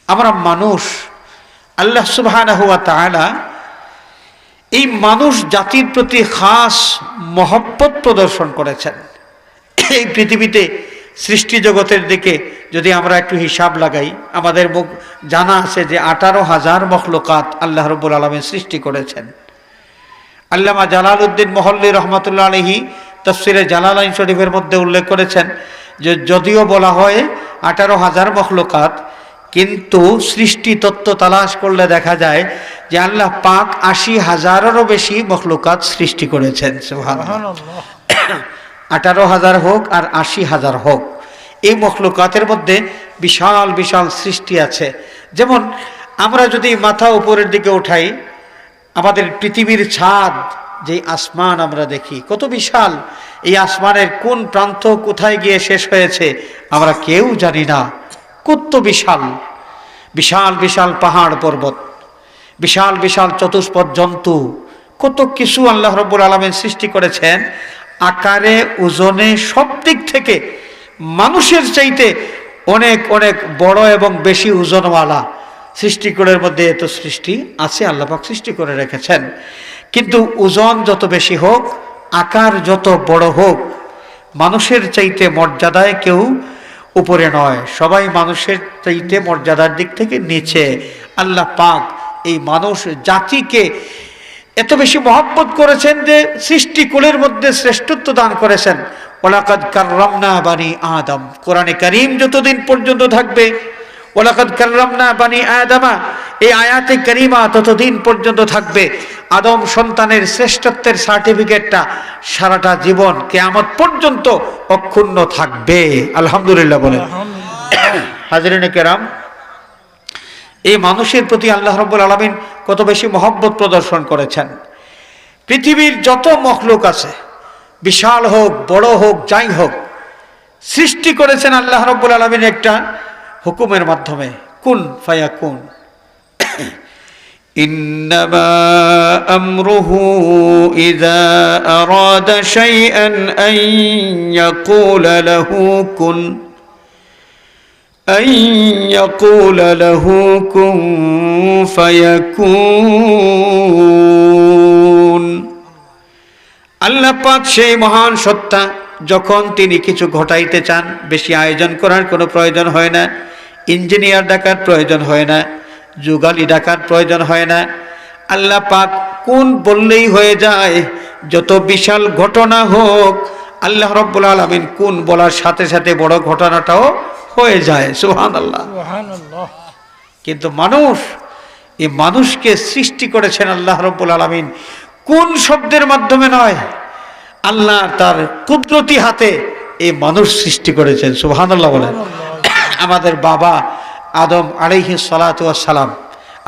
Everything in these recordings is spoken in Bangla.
আমরা মানুষ, আল্লাহ সুবহানাহু ওয়া তাআলা এই মানুষ জাতির প্রতি খাস মহব্বত প্রদর্শন করেছেন। এই পৃথিবীতে সৃষ্টি জগতের দিকে যদি আমরা একটু হিসাব লাগাই, আমাদের মুখ জানা আছে যে 18,000 মখলুকাত আল্লাহ রাব্বুল আলামিন সৃষ্টি করেছেন। আল্লামা জালালউদ্দিন মহল্লী রহমাতুল্লাহ আলাইহি তাফসিরে জালালাইন শরীফের মধ্যে উল্লেখ করেছেন যে যদিও বলা হয় 18,000 মখলুকাত, কিন্তু সৃষ্টি তত্ত্ব তালাশ করলে দেখা যায় যে আল্লাহ পাক 80,000-এরও বেশি মখলুকাত সৃষ্টি করেছেন। সুবহানাল্লাহ। 18,000 হোক আর 80,000 হোক, এই মখলুকাতের মধ্যে বিশাল বিশাল সৃষ্টি আছে। যেমন আমরা যদি মাথা উপরের দিকে উঠাই, আমাদের পৃথিবীর ছাদ, যে আসমান আমরা দেখি কত বিশাল, এই আসমানের কোন প্রান্ত কোথায় গিয়ে শেষ হয়েছে আমরা কেউ জানি না। কত বিশাল বিশাল বিশাল পাহাড় পর্বত, বিশাল বিশাল চতুষ্পদ জন্তু, কত কিছু আল্লাহ রাব্বুল আলামিন সৃষ্টি করেছেন। আকারে, ওজনে, সব দিক থেকে মানুষের চাইতে অনেক অনেক বড় এবং বেশি ওজনওয়ালা সৃষ্টিকুলের মধ্যে এত সৃষ্টি আছে, আল্লাহ পাক সৃষ্টি করে রেখেছেন। কিন্তু ওজন যত বেশি হোক, আকার যত বড় হোক, মানুষের চাইতে মর্যাদায় কেউ উপরে নয়, সবাই মানুষের চাইতে মর্যাদার দিক থেকে নিচে। আল্লাহ পাক এই মানুষ জাতিকে এত বেশি মহব্বত করেছেন যে সৃষ্টিকুলের মধ্যে শ্রেষ্ঠত্ব দান করেছেন। ওয়ালাকাদ কাররামনা বানি আদম, কোরআনে কারীম যতদিন পর্যন্ত থাকবে, ওয়ালাকাদ কাররামনা বানি আদমা, এই আয়াতে কারিমা ততদিন পর্যন্ত থাকবে। আদম সন্তানের শ্রেষ্ঠত্বের সার্টিফিকেটটা সারাটা জীবন কিয়ামত পর্যন্ত অক্ষুণ্ণ থাকবে। আলহামদুলিল্লাহ বলেন। হাজরিনে কেরাম, এই মানুষের প্রতি আল্লাহ রাব্বুল আলামিন কত বেশি মহব্বত প্রদর্শন করেছেন। পৃথিবীর যত মখলুক আছে, বিশাল হোক বড় হোক যাই হোক, সৃষ্টি করেছেন আল্লাহ রাব্বুল আলামিন একটা হুকুমের মাধ্যমে, কুন ফায়াকুন। ইন্নামা আমরুহু ইযা আরাদা শাইআন আন ইয়াকুলা লাহু কুন, أن يقول له كن فيكون। আল্লাহ পাক সেই মহান সত্তা, যখন তিনি কিছু ঘটাইতে চান, বেশি আয়োজন করার কোনো প্রয়োজন হয় না, ইঞ্জিনিয়ার ডাকার প্রয়োজন হয় না, যুগালি ডাকার প্রয়োজন হয় না। আল্লাহ পাক কোন বললেই হয়ে যায়। যত বিশাল ঘটনা হোক, আল্লাহ রাব্বুল আলামিন কোন বলার সাথে সাথে বড় ঘটনাটাও হয়ে যায়। সুবহানাল্লাহ। কিন্তু মানুষ, এই মানুষকে সৃষ্টি করেছেন আল্লাহ রাব্বুল আলামিন কোন শব্দের মাধ্যমে নয়, আল্লাহ তার কুদরতি হাতে এই মানুষ সৃষ্টি করেছেন। সুবহানাল্লাহ বলেন। আমাদের বাবা আদম আলাইহিস সালাতু ওয়াস সালাম,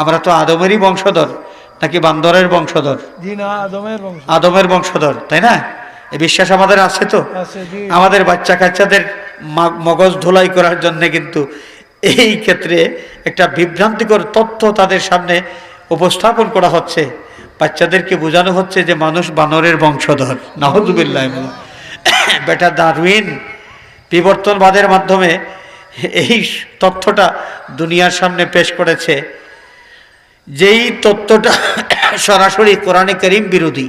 আমরা তো আদমেরই বংশধর, নাকি বান্দরের বংশধর? জি না, আদমের বংশধর। আদমের বংশধর, তাই না? এই বিশ্বাস আমাদের আছে তো? আমাদের বাচ্চা কাচ্চাদের মগজ ধোলাই করার জন্য কিন্তু এই ক্ষেত্রে একটা বিভ্রান্তিকর তথ্য তাদের সামনে উপস্থাপন করা হচ্ছে। বাচ্চাদেরকে বোঝানো হচ্ছে যে মানুষ বানরের বংশধর। নাউযুবিল্লাহ। বেটা ডারউইন বিবর্তনবাদের মাধ্যমে এই তথ্যটা দুনিয়ার সামনে পেশ করেছে, যেই তথ্যটা সরাসরি কোরআনে কারীম বিরোধী,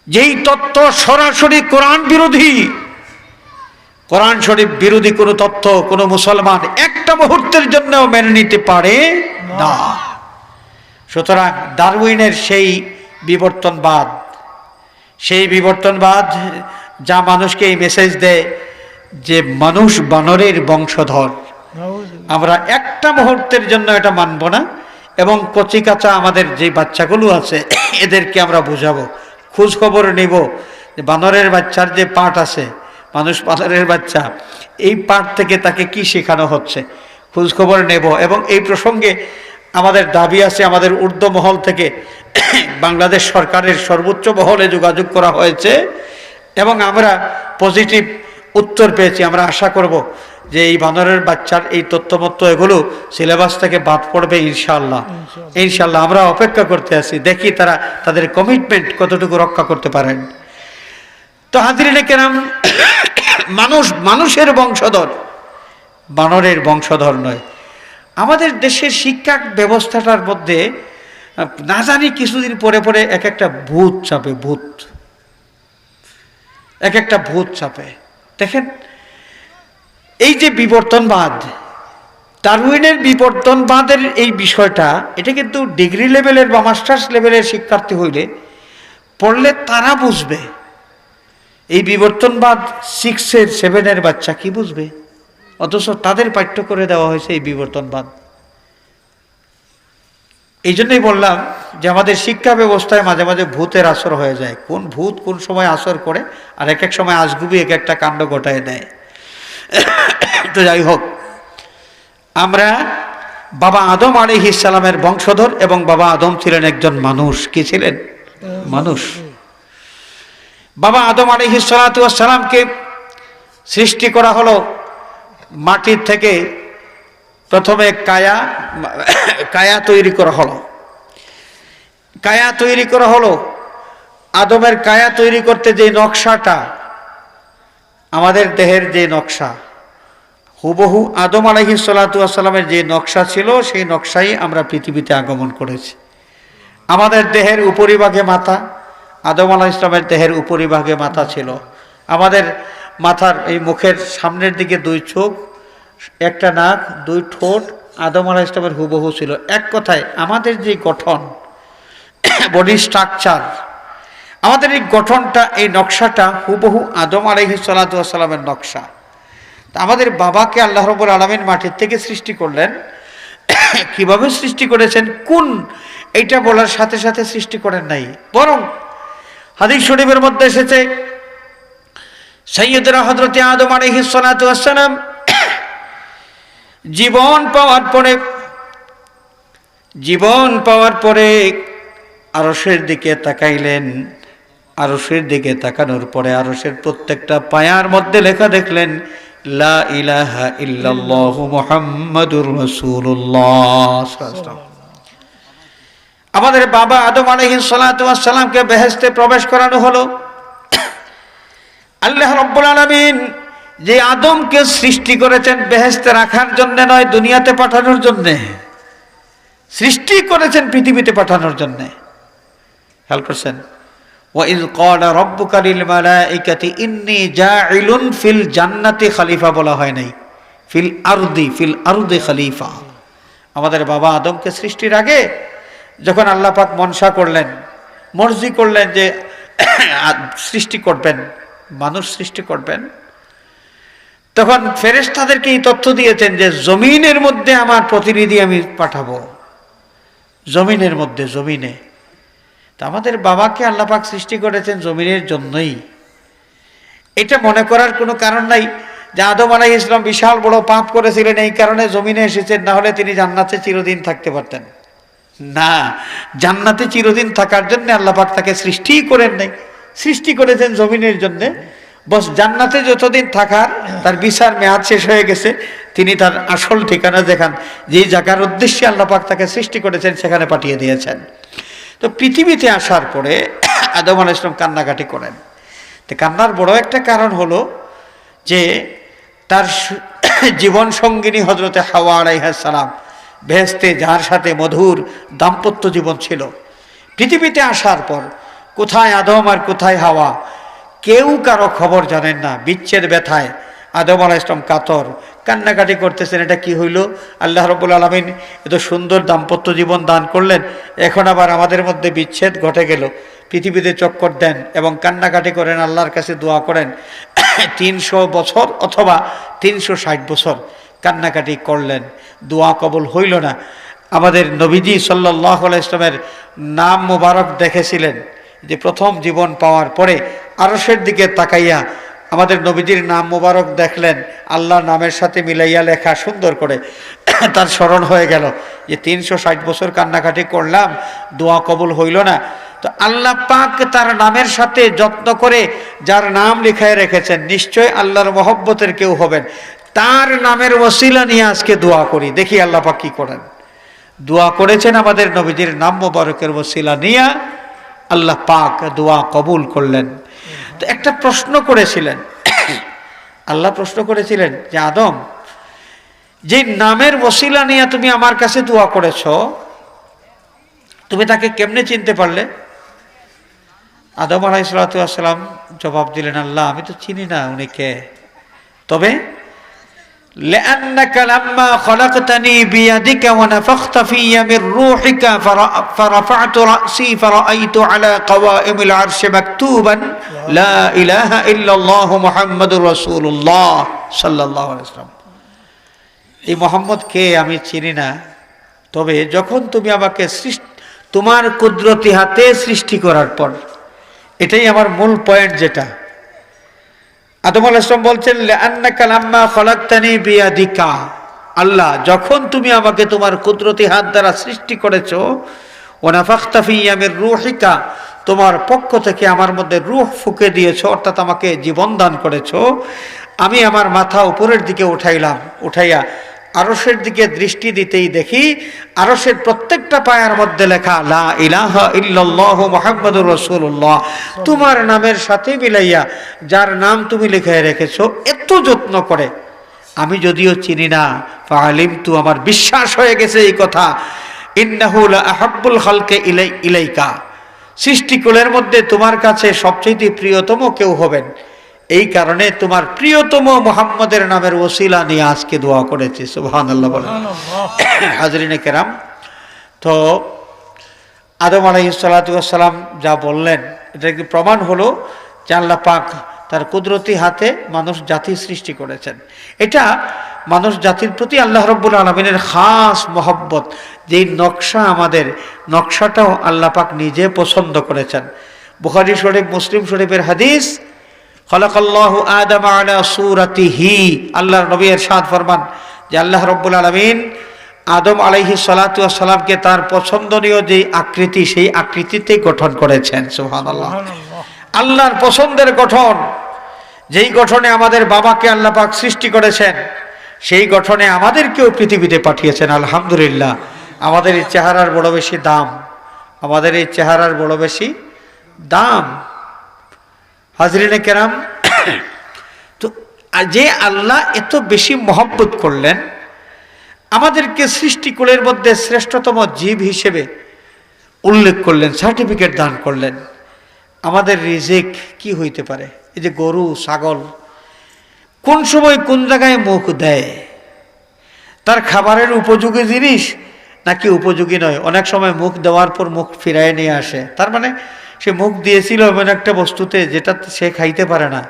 যেই তথ্য সরাসরি কোরআন বিরোধী। কোরআন শরীফ বিরোধী কোনো তথ্য কোনো মুসলমান একটা মুহূর্তের জন্যও মেনে নিতে পারে না। সুতরাং ডারউইনের সেই বিবর্তনবাদ, যা মানুষকে এই মেসেজ দেয় যে মানুষ বানরের বংশধর, আমরা একটা মুহূর্তের জন্য এটা মানব না। এবং কচিকাচা আমাদের যে বাচ্চাগুলো আছে, এদেরকে আমরা বুঝাবো, খোঁজ খবর নেব যে বানরের বাচ্চার যে পাঠ আছে, মানুষ বানরের বাচ্চা, এই পাঠ থেকে তাকে কি শেখানো হচ্ছে খোঁজ খবর নেব। এবং এই প্রসঙ্গে আমাদের দাবি আছে, আমাদের ঊর্ধ্ব মহল থেকে বাংলাদেশ সরকারের সর্বোচ্চ মহলে যোগাযোগ করা হয়েছে এবং আমরা পজিটিভ উত্তর পেয়েছি। আমরা আশা করব যে এই বানরের বাচ্চার এই তথ্যমত্ত এগুলো সিলেবাস থেকে বাদ পড়বে ইনশাআল্লাহ। ইনশাআল্লাহ আমরা অপেক্ষা করতে আছি, দেখি তারা তাদের কমিটমেন্ট কতটুকু রক্ষা করতে পারেন। তো হাজরিনে কেরাম, মানুষ মানুষের বংশধর, বানরের বংশধর নয়। আমাদের দেশের শিক্ষা ব্যবস্থাটার মধ্যে না জানি কিছুদিন পরে পরে এক একটা ভূত চাপে, এক একটা ভূত চাপে। দেখেন, এই যে বিবর্তনবাদ, ডারউইনের বিবর্তনবাদের এই বিষয়টা, এটা কিন্তু ডিগ্রি লেভেলের বা মাস্টার্স লেভেলের শিক্ষার্থী হইলে পড়লে তারা বুঝবে। এই বিবর্তনবাদ 6-এর 7-এর বাচ্চা কি বুঝবে? অথচ তাদের পাঠ্য করে দেওয়া হয়েছে এই বিবর্তনবাদ। এই জন্যই বললাম যে আমাদের শিক্ষা ব্যবস্থায় মাঝে মাঝে ভূতের আসর হয়ে যায়। কোন ভূত কোন সময় আসর করে, আর এক এক সময় আজগুবি এক একটা কাণ্ড ঘটায় দেয়। তো যাই হোক, আমরা বাবা আদম আলাইহিস সালামের বংশধর, এবং বাবা আদম ছিলেন একজন মানুষ। কি ছিলেন? মানুষ। বাবা আদম আলাইহিস সালামকে সৃষ্টি করা হলো মাটির থেকে। প্রথমে কায়া তৈরি করা হলো। কায়া তৈরি করা হলো। আদমের কায়া তৈরি করতে যে নকশাটা, আমাদের দেহের যে নকশা, হুবহু আদম আলাইহিস সালামের যে নকশা ছিল, সেই নকশাই আমরা পৃথিবীতে আগমন করেছি। আমাদের দেহের উপরিভাগে মাথা, আদম আলাইহিস সালামের দেহের উপরিভাগে মাথা ছিল। আমাদের মাথার এই মুখের সামনের দিকে 2 চোখ, একটা নাক, 2 ঠোঁট আদম আলাইহিস সালামের হুবহু ছিল। এক কথায় আমাদের যে গঠন, বডি স্ট্রাকচার, আমাদের এই গঠনটা, এই নকশাটা হুবহু আদম আলাইহিস সালামের নকশা। আমাদের বাবাকে আল্লাহ রাব্বুল আলামিন মাটির থেকে সৃষ্টি করলেন। কিভাবে সৃষ্টি করেছেন, কোন এইটা বলার সাথে সাথে সৃষ্টি করেন নাই, বরং হাদিস শরীফের মধ্যে এসেছে, সাইয়্যিদুনা হযরত আদম আলাইহিস সালাম জীবন পাওয়ার পরে আরশের দিকে তাকাইলেন। আরশের দিকে তাকানোর পরে আরশের প্রত্যেকটা পায়ার মধ্যে লেখা দেখলেন, লা ইলাহা ইল্লাল্লাহু মুহাম্মাদুর রাসূলুল্লাহ। আমাদের বাবা আদম আলাইহিস সালামকে বেহেশতে প্রবেশ করানো হলো। আল্লাহ রাব্বুল আলামিন যে আদমকে সৃষ্টি করেছেন বেহেশতে রাখার জন্য নয়, দুনিয়াতে পাঠানোর জন্য সৃষ্টি করেছেন, পৃথিবীতে পাঠানোর জন্য। খেয়াল করছেন? ওয়াইয ক্বালা রাব্বুকা লিল মালাইকাতি ইন্নী জাইলুন ফিল জান্নাতি খলিফা বলা হয় নাই, ফিল আরদি খলিফা। আমাদের বাবা আদমকে সৃষ্টির আগে যখন আল্লাহ পাক মনসা করলেন, মর্জি করলেন যে সৃষ্টি করবেন, মানুষ সৃষ্টি করবেন, তখন ফেরেশতাদেরকে এই তথ্য দিয়েছেন যে জমিনের মধ্যে আমার প্রতিনিধি আমি পাঠাবো। জমিনের মধ্যে, জমিনে। তা আমাদের বাবাকে আল্লাহ পাক সৃষ্টি করেছেন জমিনের জন্যই। এটা মনে করার কোনো কারণ নাই যে আদম আলাইহিস সালাম বিশাল বড় পাপ করেছিলেন, এই কারণে জমিনে এসেছেন, না হলে তিনি জান্নাতে চিরদিন থাকতে পারতেন না। জান্নাতে চিরদিন থাকার জন্য আল্লাহ পাক তাকে সৃষ্টিই করেন নাই, সৃষ্টি করেছেন জমিনের জন্য। বস জান্নাতে যতদিন থাকার, তার বিচার মেয়াদ শেষ হয়ে গেছে, তিনি তার আসল ঠিকানা যেখান, যে জায়গার উদ্দেশ্যে আল্লাহ পাক তাকে সৃষ্টি করেছেন, সেখানে পাঠিয়ে দিয়েছেন। তো পৃথিবীতে আসার পরে আদম আলাইহিস সালাম কান্নাকাটি করেন। তো কান্নার বড় একটা কারণ হলো যে তার জীবন সঙ্গিনী হযরতে হাওয়া আলাইহিস সালাম, বেহেশতে যার সাথে মধুর দাম্পত্য জীবন ছিল, পৃথিবীতে আসার পর কোথায় আদম আর কোথায় হাওয়া, কেউ কারো খবর জানেন না। বিচ্ছেদ ব্যথায় আদম আলাইহিস সালাম কাতর, কান্নাকাটি করতেছেন। এটা কি হইল? আল্লাহ রাব্বুল আলামিন এত সুন্দর দাম্পত্য জীবন দান করলেন, এখন আবার আমাদের মধ্যে বিচ্ছেদ ঘটে গেল। পৃথিবীতে চক্কর দেন এবং কান্নাকাটি করেন, আল্লাহর কাছে দোয়া করেন। 300 বছর অথবা 360 বছর কান্নাকাটি করলেন, দোয়া কবুল হইল না। আমাদের নবীজি সাল্লাল্লাহু আলাইহি ওয়াসাল্লামের নাম মুবারক দেখেছিলেন যে প্রথম জীবন পাওয়ার পরে আরশের দিকে তাকাইয়া আমাদের নবীজির নাম মুবারক দেখলেন, আল্লাহর নামের সাথে মিলাইয়া লেখা সুন্দর করে। তার স্মরণ হয়ে গেল যে 360 বছর কান্নাকাটি করলাম, দোয়া কবুল হইল না। তো আল্লাহ পাক তার নামের সাথে যত্ন করে যার নাম লিখায় রেখেছেন, নিশ্চয় আল্লাহর মহব্বতের কেউ হবেন, তার নামের ওসিলা নিয়ে আজকে দোয়া করি, দেখি আল্লাহ পাক কি করেন। দোয়া করেছেন আমাদের নবীজির নাম মুবারকের ওসিলা নিয়ে, আল্লাহ পাক দোয়া কবুল করলেন। তো একটা প্রশ্ন করেছিলেন, আল্লাহ প্রশ্ন করেছিলেন যে আদম, যে নামের ওসিলা নিয়ে তুমি আমার কাছে দোয়া করেছো, তুমি তাকে কেমনে চিনতে পারলে? আদম আলাইহিস সালাম জবাব দিলেন, আল্লাহ আমি তো চিনি না উনি কে, তবে لأنك لما خلقتني بيدك ونفخت في من روحك فرفعت رأسي فرأيت على قوائم العرش مكتوبا لا إله إلا الله محمد رسول الله صلى الله عليه وسلم। এই মোহাম্মদ কে আমি চিনি না, তবে যখন তুমি আমাকে তোমার কুদরতি হাতে সৃষ্টি করার পর, এটাই আমার মূল পয়েন্ট যেটা আদম আলাইহিস সালাম বলছেন, লাআন্নাকা লাম্মা খলাকতানি বিয়াদিকা, আল্লাহ যখন তুমি আমাকে তোমার কুদরতি হাত দ্বারা সৃষ্টি করেছো, ওয়া নাফাখতা ফিয়া মির রূহিকা, তোমার পক্ষ থেকে আমার মধ্যে রূহ ফুঁকে দিয়েছো, অর্থাৎ আমাকে জীবন দান করেছো। আমি আমার মাথা উপরের দিকে উঠাইয়া আরশের দিকে দৃষ্টি দিতেই দেখি আরশের প্রত্যেকটা পায়ার মধ্যে লেখা লা ইলাহা ইল্লাল্লাহু মুহাম্মাদুর রাসূলুল্লাহ, তোমার নামের সাথে মিলাইয়া যার নাম তুমি লিখে রেখেছো এত যত্ন করে। আমি যদিও চিনি না, ফাআলিমতু, আমার বিশ্বাস হয়ে গেছে এই কথা, ইন্নাহু লা আহাব্বুল খালকি ইলাইকা, সৃষ্টিকুলের মধ্যে তোমার কাছে সবচেয়ে প্রিয়তম কেউ হবেন, এই কারণে তোমার প্রিয়তম মুহাম্মদের নামের ওসিলা নিয়ে আজকে দোয়া করেছি। সুবহানাল্লাহ বলেন। হাজরিনে কেরাম, তো আদম আলাইহিস সালাম যা বললেন এটা কি প্রমাণ হলো যে আল্লাহ পাক তার কুদরতি হাতে মানুষ জাতি সৃষ্টি করেছেন। এটা মানুষ জাতির প্রতি আল্লাহ রাব্বুল আলামিনের খাস মহব্বত, যেই নকশা, আমাদের নকশাটাও আল্লাহ পাক নিজে পছন্দ করেছেন। বুখারী শরীফ, মুসলিম শরীফের হাদিস, খলাকাল্লাহু আদম আলা সূরাতিহি, আল্লাহর নবী ইরশাদ ফরমান যে আল্লাহ রাব্বুল আলামিন আদম আলাইহিস সালাতু ওয়াস সালামকে তার পছন্দনীয় যে আকৃতি, সেই আকৃতিতে গঠন করেছেন। সুবহানাল্লাহ, আল্লাহর পছন্দের গঠন, যেই গঠনে আমাদের বাবাকে আল্লাহ পাক সৃষ্টি করেছেন, সেই গঠনে আমাদেরকেও পৃথিবীতে পাঠিয়েছেন। আলহামদুলিল্লাহ, আমাদের এই চেহারার বড় বেশি দাম, আমাদের এই চেহারার বড় বেশি দাম। হাজরিনে কেরাম, তো যে আল্লাহ এত বেশি মহব্বত করলেন, আমাদেরকে সৃষ্টিকুলের মধ্যে শ্রেষ্ঠতম জীব হিসেবে উল্লেখ করলেন, সার্টিফিকেট দান করলেন। আমাদের রিজিক কি হইতে পারে? এই যে গরু, ছাগল কোন সময় কোন জায়গায় মুখ দেয়, তার খাবারের উপযোগী জিনিস নাকি উপযোগী নয়, অনেক সময় মুখ দেওয়ার পর মুখ ফিরায় নিয়ে আসে, তার মানে সে মুখ দিয়েছিল এমন একটা বস্তুতে যেটা সে খাইতে পারে না,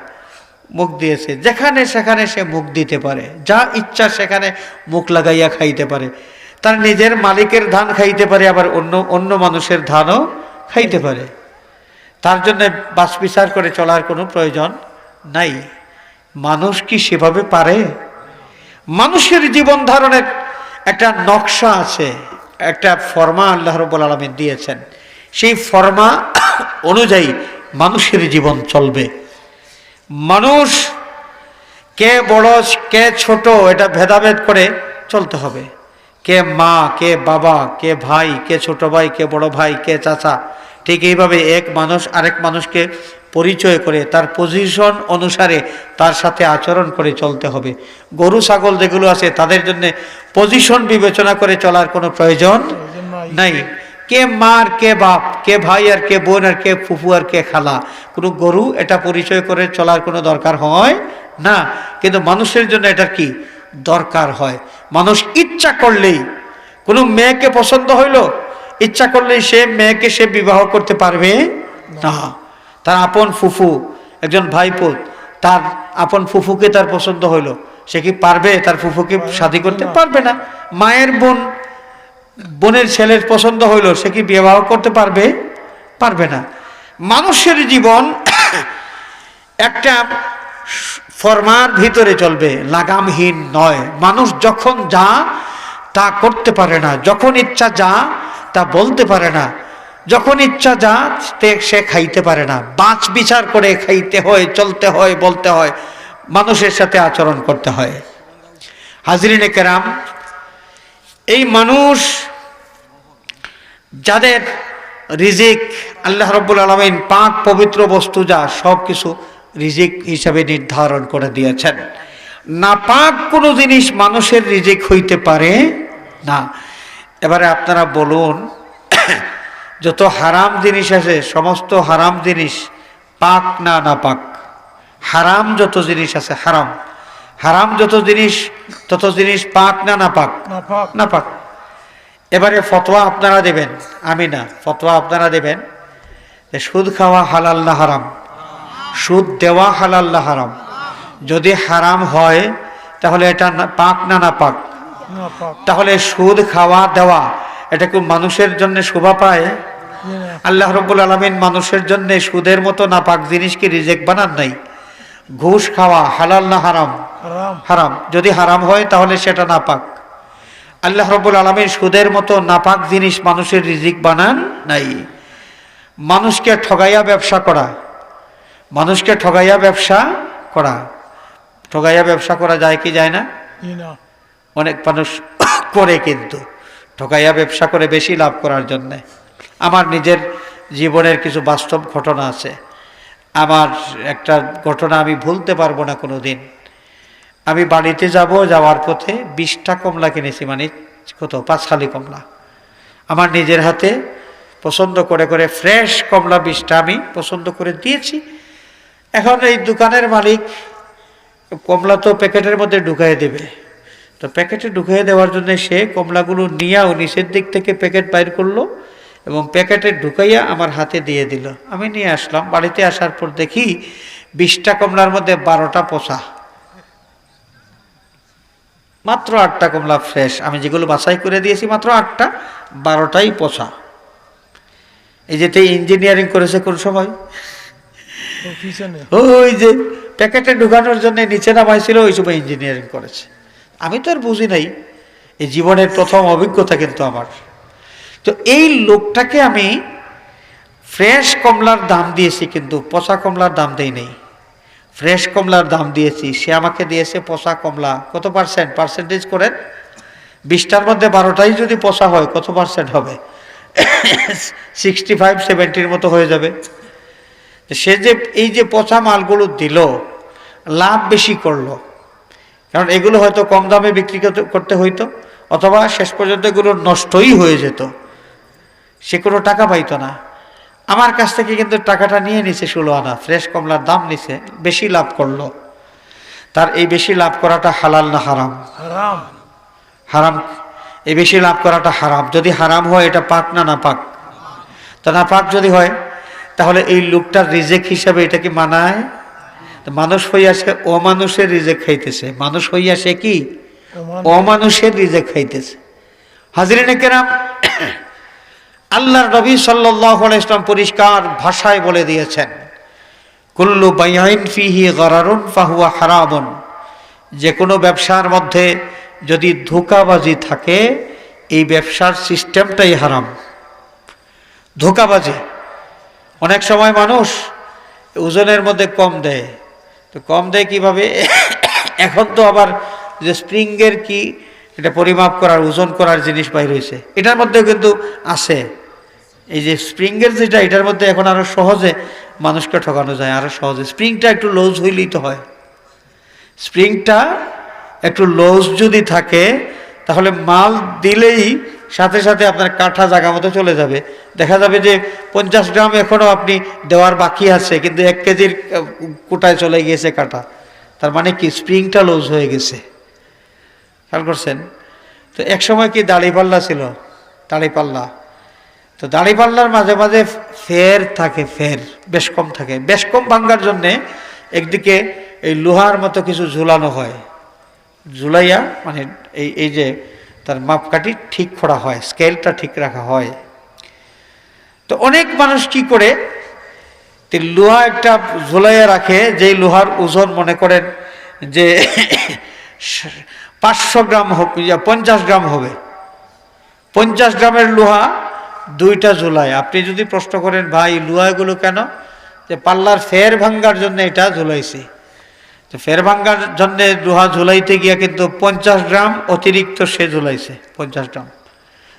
মুখ দিয়েছে, যেখানে সেখানে সে মুখ দিতে পারে, যা ইচ্ছা সেখানে মুখ লাগাইয়া খাইতে পারে, তার নিজের মালিকের ধান খাইতে পারে, আবার অন্য মানুষের ধানও খাইতে পারে। তার জন্য বাছ বিচার করে চলার কোনো প্রয়োজন নাই। মানুষ কি সেভাবে পারে? মানুষের জীবন ধারণের একটা নকশা আছে, একটা ফরমা আল্লাহ রাব্বুল আলামিন দিয়েছেন, সেই ফরমা অনুযায়ী মানুষের জীবন চলবে। মানুষ কে বড় কে ছোট এটা ভেদাভেদ করে চলতে হবে, কে মা, কে বাবা, কে ভাই, কে ছোট ভাই, কে বড় ভাই, কে চাচা, ঠিক এইভাবে এক মানুষ আরেক মানুষকে পরিচয় করে তার পজিশন অনুসারে তার সাথে আচরণ করে চলতে হবে। গরু ছাগল যেগুলো আছে তাদের জন্য পজিশন বিবেচনা করে চলার কোনো প্রয়োজন নাই। কে মা আর কে বাপ, কে ভাই আর কে বোন আর কে ফুফু আর কে খালা, কোনো গরু এটা পরিচয় করে চলার কোনো দরকার হয় না। কিন্তু মানুষের জন্য এটার কি দরকার হয়? মানুষ ইচ্ছা করলেই, কোনো মেয়েকে পছন্দ হইল, ইচ্ছা করলেই সে মেয়েকে সে বিবাহ করতে পারবে না। তার আপন ফুফু, একজন ভাইপো, তার আপন ফুফুকে তার পছন্দ হইল, সে কি পারবে তার ফুফুকে শাদী করতে? পারবে না। মায়ের বোনের ছেলের পছন্দ হইল, সে কি বিবাহ করতে পারবে? পারবে না। মানুষের জীবন একটা ফরমার ভিতরে চলবে, লাগামহীন নয়। মানুষ যখন যা তা করতে পারে না, যখন ইচ্ছা যা তা বলতে পারে না, যখন ইচ্ছা যা সে খাইতে পারে না। বাছ বিচার করে খাইতে হয়, চলতে হয়, বলতে হয়, মানুষের সাথে আচরণ করতে হয়। হাজরিনে কেরাম, এই মানুষ যাদের রিজিক আল্লাহ রাব্বুল আলামিন পাক পবিত্র বস্তু যা সব কিছু রিজিক হিসাবে নির্ধারণ করে দিয়েছেন। নাপাক কোনো জিনিস মানুষের রিজিক হইতে পারে না। এবারে আপনারা বলুন, যত হারাম জিনিস আছে সমস্ত হারাম জিনিস পাক না নাপাক? হারাম যত জিনিস আছে, হারাম হারাম যত জিনিস, তত জিনিস পাক না নাপাক? নাপাক। এবারে ফতোয়া আপনারা দেবেন, আমি না, ফতোয়া আপনারা দেবেন যে সুদ খাওয়া হালাল না হারাম? সুদ দেওয়া হালাল না হারাম? যদি হারাম হয় তাহলে এটা পাক না নাপাক? তাহলে সুদ খাওয়া দেওয়া এটা কি মানুষের জন্য শোভা পায়? আল্লাহ রাব্বুল আলামিন মানুষের জন্য সুদের মতো নাপাক জিনিসকে রিজেক্ট বানান নাই। ঘুষ খাওয়া হালাল না হারাম? হারাম। যদি হারাম হয় তাহলে সেটা নাপাক। আল্লাহ রাব্বুল আলামিন সুদের মতো নাপাক জিনিস মানুষের রিজিক বানান নাই। মানুষকে ঠগাইয়া ব্যবসা করা, মানুষকে ঠগাইয়া ব্যবসা করা, ঠগাইয়া ব্যবসা করা যায় কি যায় না? অনেক মানুষ করে, কিন্তু ঠগাইয়া ব্যবসা করে বেশি লাভ করার জন্যে। আমার নিজের জীবনের কিছু বাস্তব ঘটনা আছে। আমার একটা ঘটনা আমি ভুলতে পারবো না কোনো দিন। আমি বাড়িতে যাব, যাওয়ার পথে 20টা কমলা কিনেছি, মানে কত, 5 খালি কমলা আমার নিজের হাতে পছন্দ করে করে, ফ্রেশ কমলা 20টা আমি পছন্দ করে দিয়েছি। এখন এই দোকানের মালিক কমলা তো প্যাকেটের মধ্যে ঢুকাই দেবে, তো প্যাকেটে ঢুকিয়ে দেওয়ার জন্য সে কমলাগুলো নিয়েও নিচের দিক থেকে প্যাকেট বাইর করলো এবং প্যাকেটে ঢুকাইয়া আমার হাতে দিয়ে দিল। আমি নিয়ে আসলাম। বাড়িতে আসার পর দেখি 20টা কমলার মধ্যে 12টা পচা, মাত্র 8টা কমলা ফ্রেশ। আমি যেগুলো বাছাই করে দিয়েছি মাত্র 8টা, 12টাই পচা। এই যে ইঞ্জিনিয়ারিং করেছে কোন সময়, ওই যে প্যাকেটে ঢুকানোর জন্য নিচে নামাইছিল, ওই সময় ইঞ্জিনিয়ারিং করেছে। আমি তো আর বুঝি নাই, এই জীবনের প্রথম অভিজ্ঞতা কিন্তু আমার। তো এই লোকটাকে আমি ফ্রেশ কমলার দাম দিয়েছি, কিন্তু পচা কমলার দাম দেই নেই। ফ্রেশ কমলার দাম দিয়েছি, সে আমাকে দিয়েছে পচা কমলা। কত পার্সেন্টেজ করেন? 20টার মধ্যে 12টাই যদি পচা হয় কত পার্সেন্ট হবে? 65-70-র মতো হয়ে যাবে। সে যে এই যে পচা মালগুলো দিল, লাভ বেশি করলো, কারণ এগুলো হয়তো কম দামে বিক্রি করতে হইতো, অথবা শেষ পর্যন্ত এগুলো নষ্টই হয়ে যেত, সে কোনো টাকা পাইতো না। আমার কাছ থেকে কিন্তু টাকাটা নিয়ে নিছে 16 আনা, ফ্রেশ কমলার দাম নিছে, বেশি লাভ করলো। তার এই বেশি লাভ করাটা হালাল না হারাম? হারাম। হারাম। এই বেশি লাভ করাটা হারাম। যদি হারাম হয় এটা পাক না নাপাক? তা নাপাক যদি হয় তাহলে এই লোকটার রিজেক হিসাবে এটা কি মানায়? মানুষ হইয়া সে অমানুষের রিজেক খাইতেছে, মানুষ হইয়া সে কি অমানুষের রিজেক খাইতেছে। হাজরিনে কেরাম, আল্লাহর নবী সাল্লাল্লাহু আলাইহি ওয়াসাল্লাম পরিষ্কার ভাষায় বলে দিয়েছেন, কুল্লু বাইইন ফিহি গরারুন ফাহুয়া হারামুন। যে কোনো ব্যবসার মধ্যে যদি ধোঁকাবাজি থাকে, এই ব্যবসার সিস্টেমটাই হারাম। ধোঁকাবাজি। অনেক সময় মানুষ ওজনের মধ্যে কম দেয়, তো কম দেয় কিভাবে? এখন তো আবার যে স্প্রিংয়ের কি এটা পরিমাপ করার, ওজন করার জিনিস বাইর হয়েছে, এটার মধ্যে কিন্তু আছে এই যে স্প্রিংয়ের যেটা, এটার মধ্যে এখন আরো সহজে মানুষকে ঠকানো যায়, আরো সহজে। স্প্রিংটা একটু লুজ হইলেই তো হয়। স্প্রিংটা একটু লুজ যদি থাকে তাহলে মাল দিলেই সাথে সাথে আপনার কাঠা জায়গা মতো চলে যাবে। দেখা যাবে যে 50 গ্রাম এখনো আপনি দেওয়ার বাকি আছে, কিন্তু 1 কেজির কোটায় চলে গিয়েছে কাঠা। তার মানে কি? স্প্রিংটা লুজ হয়ে গেছে। খেয়াল করছেন তো? এক সময় কি দাড়িপাল্লা ছিল, দাড়িপাল্লা, তো দাড়িপাল্লার মাঝে মাঝে ফের থাকে, ফের বেশ কম থাকে। বেশ কম ভাঙ্গার জন্যে একদিকে এই লোহার মতো কিছু ঝুলানো হয়, ঝুলাইয়া মানে এই যে তার মাপকাঠি ঠিক করা হয়, স্কেলটা ঠিক রাখা হয়। তো অনেক মানুষ কি করে, লোহা একটা ঝুলাইয়া রাখে, যেই লোহার ওজন মনে করেন যে 500 গ্রাম হবে, 50 গ্রাম হবে, 50 গ্রামের লোহা 2টা ঝুলায়। আপনি যদি প্রশ্ন করেন ভাই লোহাগুলো কেন, যে পাল্লার ফের ভাঙ্গার জন্য এটা ঝুলাইছে। তো ফের ভাঙ্গার জন্য লোহা ঝুলাইতে গিয়া কিন্তু 50 গ্রাম অতিরিক্ত সে ঝুলাইছে, 50 গ্রাম।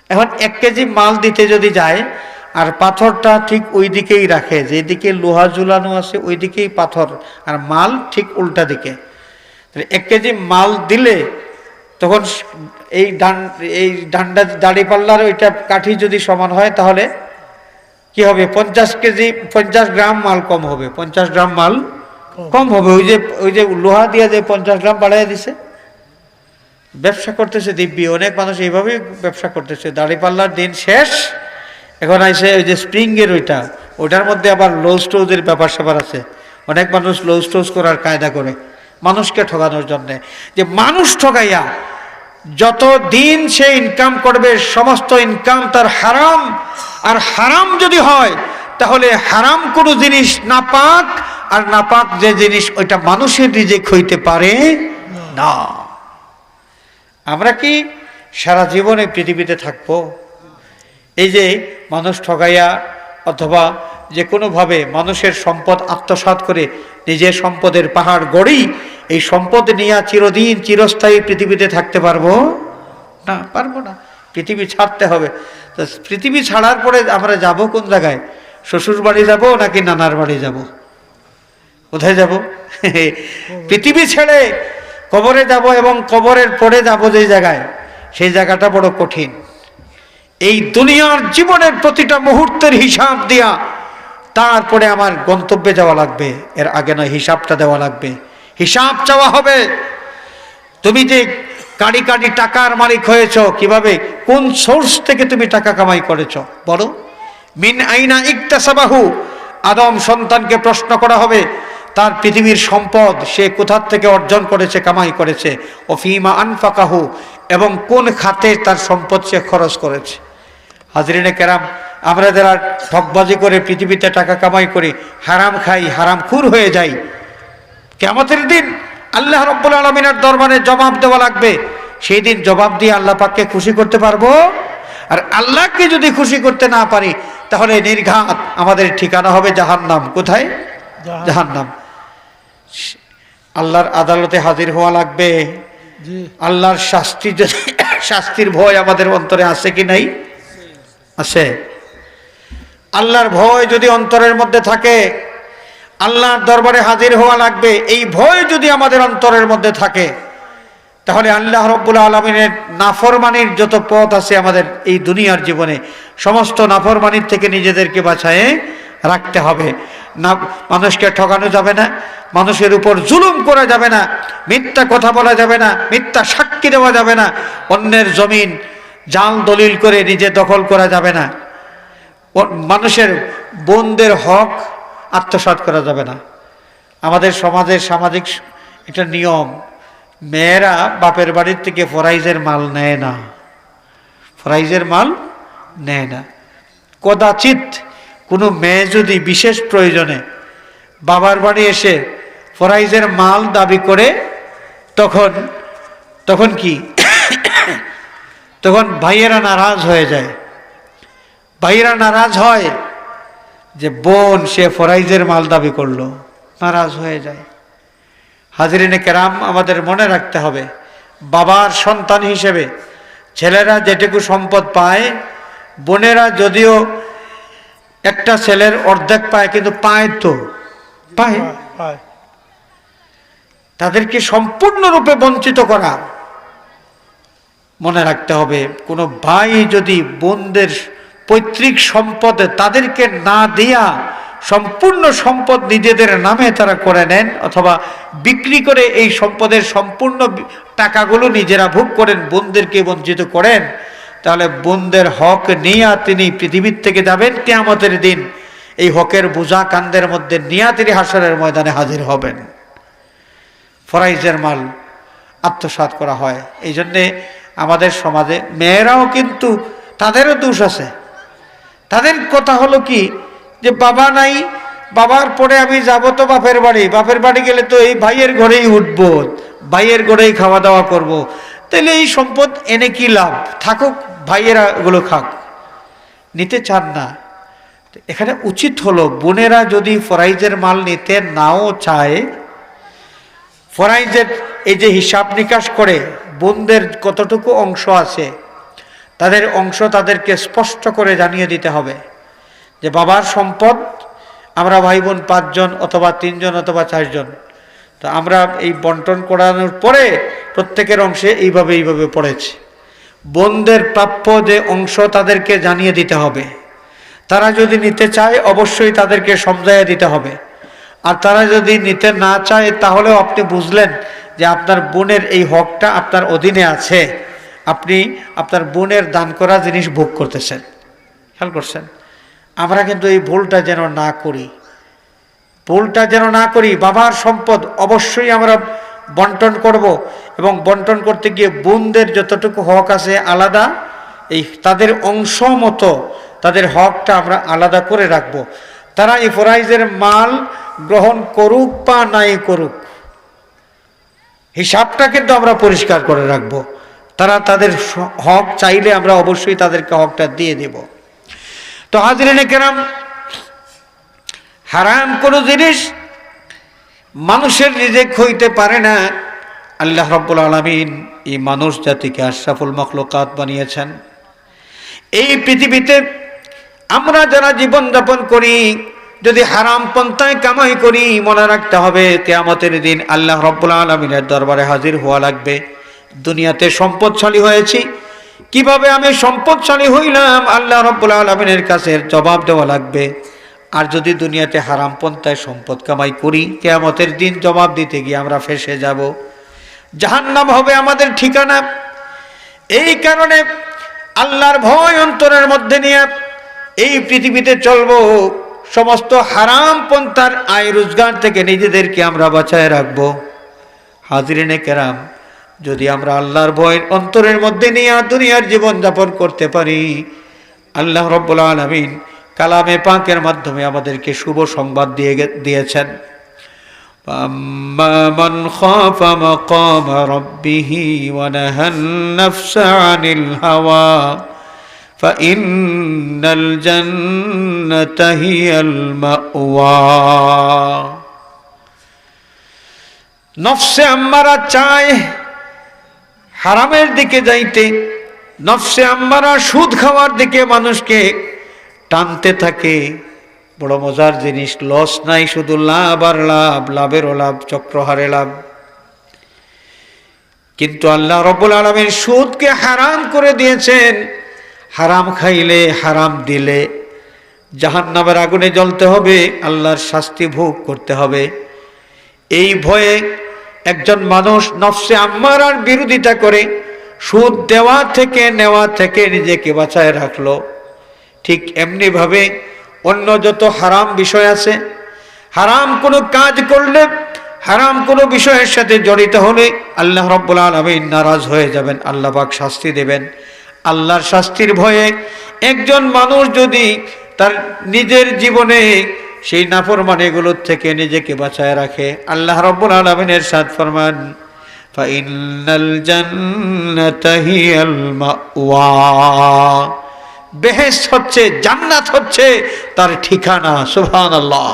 এখন 1 কেজি মাল দিতে যদি যায় আর পাথরটা ঠিক ওই দিকেই রাখে, যেদিকে লোহা ঝুলানো আছে ওই দিকেই পাথর, আর মাল ঠিক উল্টা দিকে, তো 1 কেজি মাল দিলে তখন এই ডান্ডা দাড়িপাল্লার ওইটা কাঠি যদি সমান হয় তাহলে কি হবে? 50 গ্রাম মাল কম হবে, 50 গ্রাম মাল কম হবে। ওই যে লোহা দিয়ে যে 50 গ্রাম বাড়াইয়া দিছে। ব্যবসা করতেছে দিব্যি, অনেক মানুষ এইভাবেই ব্যবসা করতেছে। দাড়িপাল্লার দিন শেষ, এখন আইসে ওই যে স্প্রিংয়ের ওইটার মধ্যে আবার লো স্টোজের ব্যাপার স্যাপার আছে। অনেক মানুষ লো স্টোজ করার কায়দা করে মানুষকে ঠকানোর জন্যে, যে মানুষ ঠকাইয়া যত দিন সে ইনকাম করবে সমস্ত ইনকাম তার হারাম। আর হারাম যদি হয় তাহলে হারাম কোনো জিনিস নাপাক, আর নাপাক যে জিনিস ওইটা মানুষের রিজিক হইতে পারে না। আমরা কি সারা জীবনে পৃথিবীতে থাকবো এই যে মানুষ ঠকাইয়া অথবা যে কোনোভাবে মানুষের সম্পদ আত্মসাৎ করে নিজের সম্পদের পাহাড় গড়ি এই সম্পদ নিয়ে চিরদিন চিরস্থায়ী পৃথিবীতে থাকতে পারবো না? পারবো না। পৃথিবী ছাড়তে হবে। তো পৃথিবী ছাড়ার পরে আমরা যাব কোন জায়গায়? শ্বশুর বাড়ি যাব নাকি নানার বাড়ি যাব? কোথায় যাব? পৃথিবী ছেড়ে কবরে যাব, এবং কবরের পরে যাব যে জায়গায়, সেই জায়গাটা বড় কঠিন। এই দুনিয়ার জীবনের প্রতিটা মুহূর্তের হিসাব দিয়া তারপরে আমার গন্তব্যে যাওয়া লাগবে। এর আগে নয়, হিসাবটা দেওয়া লাগবে, হিসাব চাওয়া হবে। তুমি যে কাড়ি কাড়ি টাকার মালিক হয়েছ, কিভাবে, কোন সোর্স থেকে তুমি টাকা কামাই করেছ? বলো। মিন আইনা ইকতাসাবাহু, আদম সন্তানকে প্রশ্ন করা হবে তার পৃথিবীর সম্পদ সে কোথা থেকে অর্জন করেছে, কামাই করেছে। ও ফিমা আনফাকাহু, এবং কোন খাতে তার সম্পদ সে খরচ করেছে। হাজরিনে কেরাম, আমরা যারা ঠকবাজি করে পৃথিবীতে টাকা কামাই করি, হারাম খাই, হারাম খুর হয়ে যাই, কিয়ামতের দিন আল্লাহ রাব্বুল আলামিনের দরবারে জবাব দেওয়া লাগবে। সেই দিন জবাব দিয়ে আল্লাহ পাককে খুশি করতে পারবো? আর আল্লাহকে যদি খুশি করতে না পারি তাহলে নির্ঘাত আমাদের ঠিকানা হবে জাহান্নাম। কোথায়? জাহান্নাম। আল্লাহর আদালতে হাজির হওয়া লাগবে। আল্লাহর শাস্তির ভয় আমাদের অন্তরে আছে কি নাই? আছে। আল্লাহর ভয় যদি অন্তরের মধ্যে থাকে, আল্লাহর দরবারে হাজির হওয়া লাগবে, এই ভয় যদি আমাদের অন্তরের মধ্যে থাকে, তাহলে আল্লাহ রাব্বুল আলামিনের নাফরমানির যত পথ আছে আমাদের এই দুনিয়ার জীবনে, সমস্ত নাফরমানির থেকে নিজেদেরকে বাঁচায়ে রাখতে হবে। না, মানুষকে ঠকানো যাবে না, মানুষের উপর জুলুম করা যাবে না, মিথ্যা কথা বলা যাবে না, মিথ্যা সাক্ষী দেওয়া যাবে না, অন্যের জমিন জাল দলিল করে নিজে দখল করা যাবে না, মানুষের বোনদের হক আত্মসাৎ করা যাবে না। আমাদের সমাজের সামাজিক একটা নিয়ম, মেয়েরা বাপের বাড়ির থেকে ফরাইজের মাল নেয় না, ফরাইজের মাল নেয় না। কদাচিৎ কোনো মেয়ে যদি বিশেষ প্রয়োজনে বাবার বাড়ি এসে ফরাইজের মাল দাবি করে, তখন কি তখন ভাইয়েরা নারাজ হয়ে যায়। ভাইয়েরা নারাজ হয় যে বোন সে ফরাইজের মাল দাবি করলো, নারাজ হয়ে যায়। হাজরিনে কেরাম, আমাদের মনে রাখতে হবে, বাবার সন্তান হিসেবে ছেলেরা যেটুকু সম্পদ পায়, বোনেরা যদিও একটা ছেলের অর্ধেক পায়, কিন্তু পায় তো পায়, তাদেরকে সম্পূর্ণরূপে বঞ্চিত করা মনে রাখতে হবে। কোনো ভাই যদি বোনদের পৈতৃক সম্পদে তাদেরকে না দিয়া সম্পূর্ণ সম্পদ নিজেদের নামে তারা করে নেন, অথবা বিক্রি করে এই সম্পদের সম্পূর্ণ টাকাগুলো নিজেরা ভোগ করেন, বোনদেরকে বঞ্চিত করেন, তাহলে বোনদের হক নিয়ে তিনি পৃথিবীর থেকে যাবেন। কিয়ামতের দিন এই হকের বোঝা কান্দের মধ্যে নিয়ে তিনি হাসরের ময়দানে হাজির হবেন। ফরাইজের মাল আত্মসাৎ করা হয়। এই জন্যে আমাদের সমাজে মেয়েরাও কিন্তু তাদেরও দোষ আছে। তাদের কথা হলো কি, যে বাবা নাই, বাবার পরে আমি যাব তো বাপের বাড়ি, বাপের বাড়ি গেলে তো এই ভাইয়ের ঘরেই উঠবো, ভাইয়ের ঘরেই খাওয়া দাওয়া করব, তাহলে এই সম্পদ এনে কি লাভ, থাকুক ভাইয়েরা ওগুলো খাক, নিতে চান না। এখানে উচিত হলো বোনেরা যদি ফরাইজের মাল নিতে নাও চায়, ফরাইজের এই যে হিসাব নিকাশ করে বোনদের কতটুকু অংশ আছে, তাদের অংশ তাদেরকে স্পষ্ট করে জানিয়ে দিতে হবে যে বাবার সম্পদ আমরা ভাই বোন 5 জন অথবা 3 জন অথবা 4 জন, তো আমরা এই বন্টন করানোর পরে প্রত্যেকের অংশে এইভাবে পড়েছি। বোনদের প্রাপ্য যে অংশ তাদেরকে জানিয়ে দিতে হবে, তারা যদি নিতে চায় অবশ্যই তাদেরকে সমঝাইয়া দিতে হবে। আর তারা যদি নিতে না চায় তাহলেও আপনি বুঝলেন যে আপনার বোনের এই হকটা আপনার অধীনে আছে, আপনি আপনার বোনের দান করা জিনিস ভোগ করতেছেন। খেয়াল করছেন? আমরা কিন্তু এই ভুলটা যেন না করি। বাবার সম্পদ অবশ্যই আমরা বন্টন করব, এবং বন্টন করতে গিয়ে বোনদের যতটুকু হক আছে আলাদা, এই তাদের অংশ মতো তাদের হকটা আমরা আলাদা করে রাখব। তারা এই ফরাইজের মাল গ্রহণ করুক বা নাই করুক, হিসাবটা কিন্তু আমরা পরিষ্কার করে রাখব। তারা তাদের হক চাইলে আমরা অবশ্যই তাদেরকে হকটা দিয়ে দেব। তো হাজরিনে কেরাম, হারাম কোনো জিনিস মানুষের রিজেক হইতে পারে না। আল্লাহ রাব্বুল আলামিন এই মানুষ জাতিকে আশরাফুল মাখলুকাত বানিয়েছেন। এই পৃথিবীতে আমরা যারা জীবনযাপন করি, যদি হারাম পন্থায় কামাই করি, মনে রাখতে হবে কিয়ামতের দিন আল্লাহ রাব্বুল আলামিনের দরবারে হাজির হওয়া লাগবে। দুনিয়াতে সম্পদশালী হয়েছি, কিভাবে আমি সম্পদশালী হইলাম আল্লাহ রাব্বুল আলামিনের কাছে জবাব দেওয়া লাগবে। আর যদি দুনিয়াতে হারাম পন্থায় সম্পদ কামাই করি, কিয়ামতের দিন জবাব দিতে গিয়ে আমরা ফেঁসে যাব, জাহান্নাম হবে আমাদের ঠিকানা। এই কারণে আল্লাহর ভয় অন্তরের মধ্যে নিয়ে এই পৃথিবীতে চলবো। সমস্ত হারাম পন্থার আয় রোজগার থেকে নিজেদেরকে আমরা বাঁচায় রাখবো। হাজরিনে কেরাম, যদি আমরা আল্লাহর ভয় অন্তরের মধ্যে নিয়ে দুনিয়ার জীবন যাপন করতে পারি, আল্লাহ রাব্বুল আলামিন কালামে পাকের মাধ্যমে আমাদেরকে শুভ সংবাদ দিয়েছেন। মান খাফা মাকাম রাব্বিহি ওয়া নাহান নাফসা আনিল হাওয়া ফাইন্নাল জান্নাতা হিয়াল মাওয়া। নফসে আম্মারা চায় হারামের দিকে যাইতে, নফসে আম্মারা সুদ খাওয়ার দিকে মানুষকে টানতে থাকে। বড় মজার জিনিস, লস নাই, শুধু লাভ আর লাভ, লাভেরও লাভ, চক্রহারে লাভ। কিন্তু আল্লাহ রাব্বুল আলামিন সুদকে হারাম করে দিয়েছেন। হারাম খাইলে, হারাম দিলে জাহান্নামের আগুনে জ্বলতে হবে, আল্লাহর শাস্তি ভোগ করতে হবে। এই ভয়ে একজন মানুষ নফসে আম্মারার বিরোধিতা করে সুদ দেওয়া থেকে নেওয়া থেকে নিজেকে বাঁচায় রাখলো। ঠিক এমনি ভাবে অন্য যত হারাম বিষয় আছে, হারাম কোনো কাজ করলে, হারাম কোনো বিষয়ের সাথে জড়িত হলে আল্লাহ রাব্বুল আলামিন নারাজ হয়ে যাবেন, আল্লাহ পাক শাস্তি দেবেন। আল্লাহর শাস্তির ভয়ে একজন মানুষ যদি তার নিজের জীবনে সেই নাফরমানিগুলোর থেকে নিজেকে বাঁচায় রাখে, আল্লাহ রাব্বুল আলামিন ইরশাদ ফরমান, ফাইন্নাল জান্নাতা হিয়াল মাওয়া। বেহেশত হচ্ছে, জান্নাত হচ্ছে তার ঠিকানা। সুবহানাল্লাহ।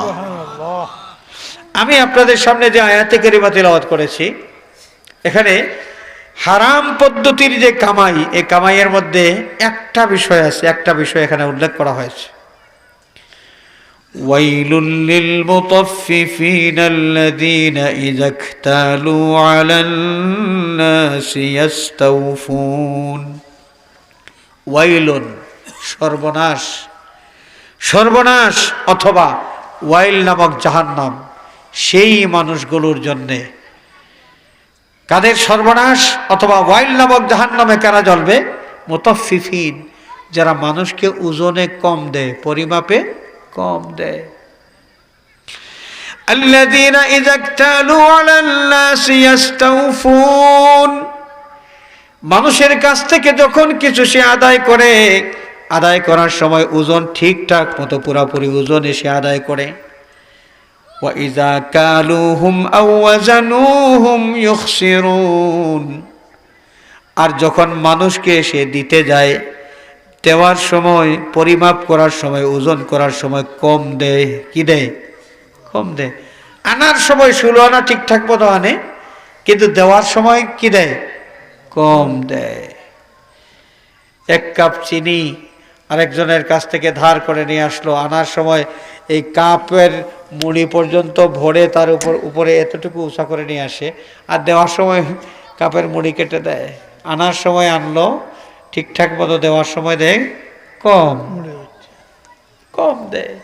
আমি আপনাদের সামনে যে আয়াতে কারিমা তিলাওয়াত করেছি, এখানে হারাম পদ্ধতির যে কামাই, এই কামাইয়ের মধ্যে একটা বিষয় আছে, একটা বিষয় এখানে উল্লেখ করা হয়েছে। ওয়াইলুল লিল মুতাফফিফিনা আল্লাযীনা ইযা ইকতালু আলান নাসি ইস্তাওফুন। ওয়াইলুন, সর্বনাশ, সর্বনাশ অথবা ওয়াইল নামক জাহান্নাম সেই মানুষগুলোর জন্যে। কাদের সর্বনাশ অথবা ওয়াইল নামক জাহান্নামে কারা জ্বলবে? মুতাফফিফিন, যারা মানুষকে ওজনে কম দেয়, পরিমাপে কম দেয়। আল্লাযীনা ইযা ইকতালু আলান নাসি ইস্তাওফুন, মানুষের কাছ থেকে যখন কিছু সে আদায় করে, আদায় করার সময় ওজন ঠিকঠাক মতো পুরাপুরি ওজন এসে আদায় করে। ওয়া ইযা কালুহুম আও ওয়াজানুহুম ইউখসিরুন, আর যখন মানুষকে সে দিতে যায়, দেওয়ার সময়, পরিমাপ করার সময়, ওজন করার সময় কম দেয়। কি দেয়? কম দেয়। আনার সময় 16 আনা ঠিকঠাক মতো আনে, কিন্তু দেওয়ার সময় কি দেয়? কম দেয়। 1 কাপ চিনি আরেকজনের কাছ থেকে ধার করে নিয়ে আসলো, আনার সময় এই কাপের মুড়ি পর্যন্ত ভরে তার উপরে এতটুকু উঁচা করে নিয়ে আসে, আর দেওয়ার সময় কাপের মুড়ি কেটে দেয়। আনার সময় আনলো ঠিকঠাক মতো, দেওয়ার সময় দেয় কম কম দেয়।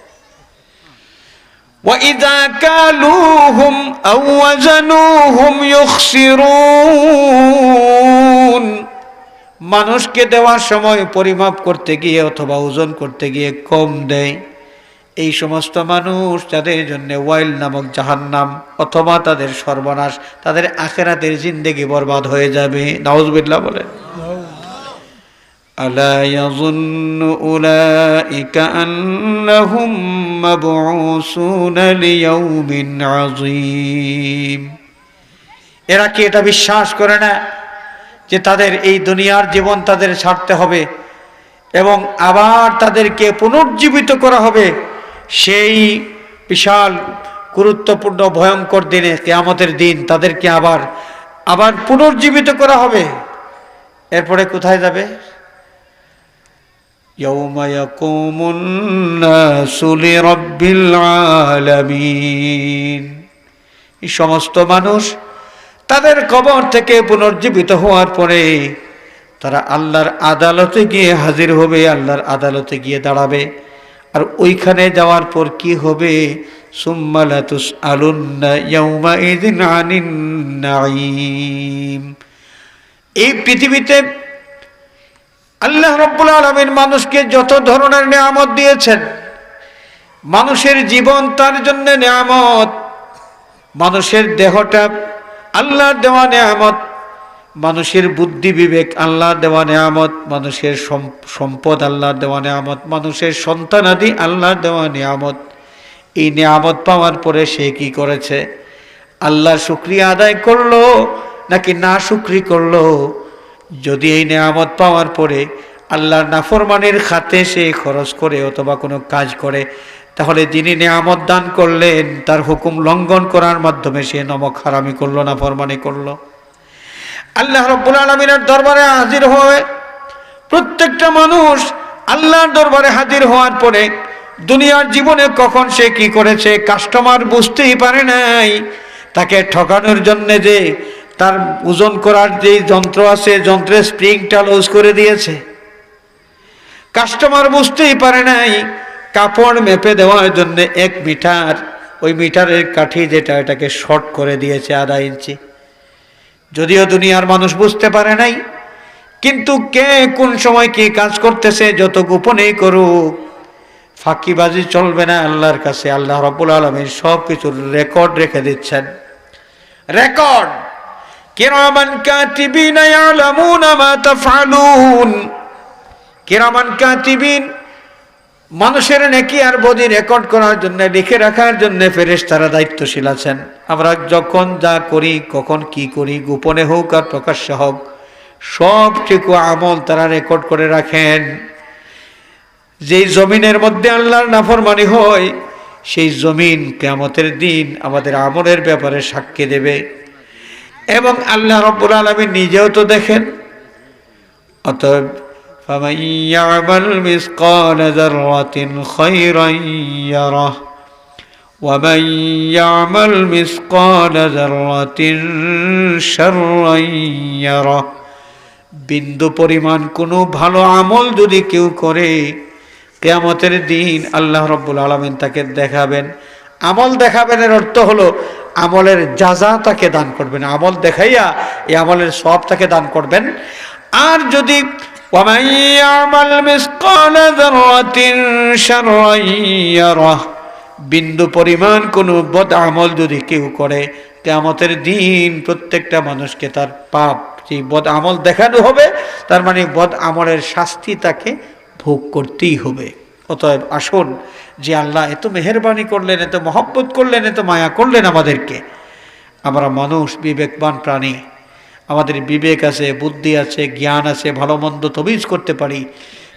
وَإِذَا كَالُوهُمْ أَوْ وَزَنُوهُمْ يُخْسِرُونَ মানুষকে দেওয়ার সময় পরিমাপ করতে গিয়ে অথবা ওজন করতে গিয়ে কম দেয়। এই সমস্ত মানুষ যাদের জন্য ওয়াইল নামক জাহান্নাম অথবা তাদের সর্বনাশ, তাদের আখিরাতের জিন্দেগি বরবাদ হয়ে যাবে। নাউযুবিল্লাহ বলেন। আলা ইয়াযুন্নু উলাইকা আন্নাহুম মাবউসুনা লিয়াউমিন আযীম। এরা কি এটা বিশ্বাস করে না যে তাদের এই দুনিয়ার জীবন তাদের ছাড়তে হবে এবং আবার তাদেরকে পুনর্জীবিত করা হবে সেই বিশাল গুরুত্বপূর্ণ ভয়ঙ্কর দিনে, কিয়ামতের দিন তাদেরকে আবার পুনর্জীবিত করা হবে। এরপরে কোথায় যাবে? ইয়াউমা ইয়াকুমুন নাসু লিরাব্বিল আলামিন। এই সমস্ত মানুষ তাদের কবর থেকে পুনর্জীবিত হওয়ার পরে তারা আল্লাহর আদালতে গিয়ে হাজির হবে, আল্লাহর আদালতে গিয়ে দাঁড়াবে। আর ওইখানে যাওয়ার পর কি হবে? সুম্মা লা তুসআলুন্না ইয়াউমাইযিন আনিন নাঈম। এই পৃথিবীতে আল্লাহ রাব্বুল আলামিন মানুষকে যত ধরনের নিয়ামত দিয়েছেন, মানুষের জীবন তার জন্য নিয়ামত, মানুষের দেহটা আল্লাহর দেওয়া নিয়ামত, মানুষের বুদ্ধি বিবেক আল্লাহর দেওয়া নিয়ামত, মানুষের সম্পদ আল্লাহর দেওয়া নিয়ামত, মানুষের সন্তানাদি আল্লাহর দেওয়া নিয়ামত। এই নিয়ামত পাওয়ার পরে সে কি করেছে? আল্লাহর শুকরিয়া আদায় করলো নাকি না শুকরি করলো? যদি এই নিয়ামত পাওয়ার পরে আল্লাহর নাফরমানির খাতে সে খরচ করে অথবা কোনো কাজ করে, তাহলে যিনি নিয়ামত দান করলেন তার হুকুম লঙ্ঘন করার মাধ্যমে সে নমক হারামি করলো, নাফরমানি করলো। আল্লাহ রাব্বুল আলামিনের দরবারে হাজির হয়ে প্রত্যেকটা মানুষ আল্লাহর দরবারে হাজির হওয়ার পরে দুনিয়ার জীবনে কখন সে কি করেছে কাস্টমার বুঝতেই পারে নাই। তাকে ঠকানোর জন্য যে তার ওজন করার যে যন্ত্র আছে, যন্ত্রের স্প্রিংটা লুজ করে দিয়েছে, কাস্টমার বুঝতেই পারে নাই। কাপড় মেপে দেওয়ার জন্য 1 মিটার, ওই মিটারের কাঠি যেটা এটাকে শর্ট করে দিয়েছে আধা ইঞ্চি। যদিও দুনিয়ার মানুষ বুঝতে পারে নাই, কিন্তু কে কোন সময় কি কাজ করতেছে যত গোপনেই করুক, ফাঁকিবাজি চলবে না আল্লাহর কাছে। আল্লাহ রাব্বুল আলামিন সব কিছুর রেকর্ড রেখে দিচ্ছেন। রেকর্ড কিরামান কাতিবিনা ইয়ালামুনা মা তাফআলুন। কিরামান কাতিবিন মানুষের নেকি আর বদি রেকর্ড করার জন্য, লিখে রাখার জন্য ফেরেশতারা দায়িত্বশীল আছেন। আমরা যখন যা করি, কখন কি করি, গোপনে হোক আর প্রকাশ্যে হোক, সবটুকু আমল তারা রেকর্ড করে রাখেন। যেই জমিনের মধ্যে আল্লাহর নাফরমানি হয়, সেই জমিন কিয়ামতের দিন আমাদের আমলের ব্যাপারে সাক্ষী দেবে। এবং আল্লাহ রাব্বুল আলামিন নিজেও তো দেখেন। অতএব فمن يعمل مثقال ذرة خيرا يره ومن يعمل مثقال ذرة شرا يره। বিন্দু পরিমাণ কোনো ভালো আমল যদি কেউ করে, কিয়ামতের দিন আল্লাহ রাব্বুল আলামিন তাকে দেখাবেন। আমল দেখাবেন এর অর্থ হলো আমলের জাযা তাকে দান করবেন, আমল দেখাইয়া এই আমলের সওয়াব তাকে দান করবেন। আর যদি وَمَنْ يَعْمَلْ مِثْقَالَ ذَرَّةٍ شَرًّا يَرَهُ, বিন্দু পরিমাণ কোনো বদ আমল যদি কেউ করে, কিয়ামতের দিন প্রত্যেকটা মানুষকে তার পাপ, যে বদ আমল দেখানো হবে, তার মানে বদ আমলের শাস্তি তাকে ভোগ করতেই হবে। অতএব আসুন, যে আল্লাহ এত মেহেরবানি করলেন, এত মহব্বত করলেন, এত মায়া করলেন আমাদেরকে, আমরা মানুষ বিবেকবান প্রাণী, আমাদের বিবেক আছে, বুদ্ধি আছে, জ্ঞান আছে, ভালো মন্দ তমিজ করতে পারি।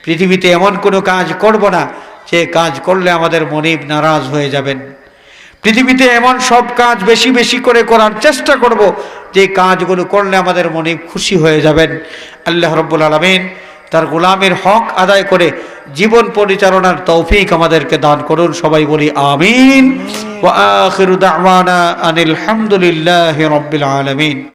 পৃথিবীতে এমন কোনো কাজ করব না যে কাজ করলে আমাদের মনিব নারাজ হয়ে যাবেন। পৃথিবীতে এমন সব কাজ বেশি বেশি করে করার চেষ্টা করব যে কাজগুলো করলে আমাদের মনিব খুশি হয়ে যাবেন। আল্লাহ রাব্বুল আলামিন তার গোলামের হক আদায় করে জীবন পরিচালনার তৌফিক আমাদেরকে দান করুন। সবাই বলি আমিন। ওয়া আখিরু দাওয়ানা আনিল হামদুলিল্লাহি রাব্বিল আলামিন।